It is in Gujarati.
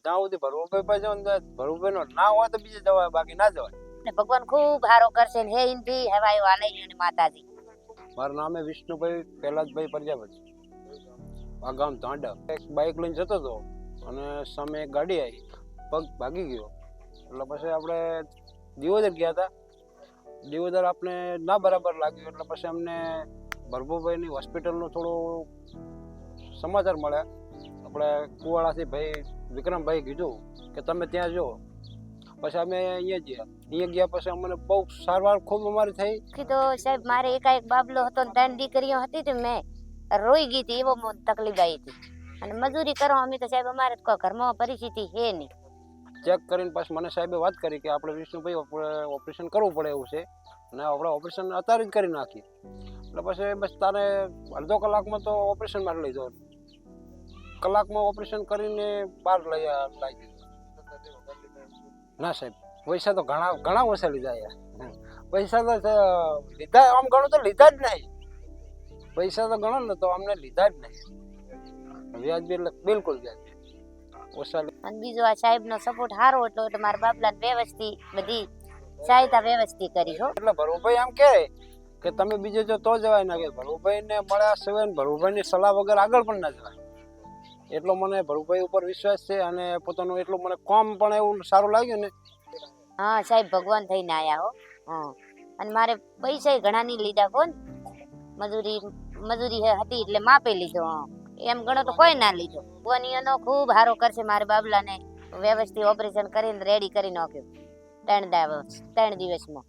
જ્યાં સુધી ભરવુભાઈ પાસે જવાનું ભરવુભાઈ નો ના હોય તો બીજે જવાય, બાકી ના જવાય. ને ભગવાન ખૂબ હારો કરશે ને હે ઇન્દી હવાયો આલઈ ને માતાજી. મારું નામ વિષ્ણુભાઈ પહેલાજભાઈ પ્રજાપતિ, આ ગામ ધાંડા. એક બાઇક લઈને જતો હતો અને સામે એક ગાડી આવી, પગ ભાગી ગયો. એટલે પછી આપણે દિયોદર ગયા હતા. દિયોદર આપણે ના બરાબર લાગ્યું એટલે પછી અમને ભરભુભાઈની હોસ્પિટલનું થોડું સમાચાર મળ્યા. આપણે કુવાડાથી ભાઈ વિક્રમભાઈ કીધું કે તમે ત્યાં જો. પછી અમે અહીંયા ગયા પછી અમને બહુ સારવાર ખૂબ અમારી થઈ. કીધો સાહેબ મારે એકાએક બાબલો હતો ને 3 દીકરીઓ હતી તો મેં રોઈ ગઈ હતી, એવો તકલીફ આવી હતી. અને મજૂરી કરો અમે તો સાહેબ અમારે કોઈ ઘરમાં પરિસ્થિતિ હે નહીં. ચેક કરીને પછી મને સાહેબે વાત કરી કે આપણે વિષ્ણુભાઈ ઓપરેશન કરવું પડે એવું છે અને આપણે ઓપરેશન અત્યારે જ કરી નાખીએ. એટલે પછી બસ તારે અડધો કલાકમાં તો ઓપરેશન માટે લઈ જાવ. કલાકમાં ઓપરેશન કરીને બહાર લઈ દીધું. ના સાહેબ પૈસા તો ઘણા ઓછા લીધા યાર. પૈસા તો લીધા આમ ગણો તો લીધા જ નહીં. પૈસા તો ગણો ને તો અમને લીધા જ નહીં. વ્યાજબી એટલે બિલકુલ વ્યાજબી ઓછા. અને બીજો આ સાહેબ નો સપોર્ટ સારો હતો એટલે મારા બાપલા વ્યવસ્થિત બધી સહાયતા વ્યવસ્થિત કરી હો. એટલે ભરવુભાઈ એમ કે તમે બીજે જો તો જવાય ના, કે ભરવુભાઈ ને મળ્યા સિવાય ભરવુભાઈ ની સલાહ વગર આગળ પણ ના જવાય. એટલો મને ભરવુભાઈ ઉપર વિશ્વાસ છે અને પોતાનું એટલું મને કામ પણ એવું સારું લાગ્યું ને. હા સાહેબ ભગવાન થઈને આયા હો. હા અને મારે પૈસા ઘણા નહીં લીધા કોણ, મજૂરી હતી એટલે માપે લીધો. એમ ગણો તો કોઈ ના લીધો. ભગવાન એનો ખૂબ સારો કરશે. મારે બાબલાને વ્યવસ્થિત ઓપરેશન કરીને રેડી કરી નાખ્યું 3 દિવસમાં.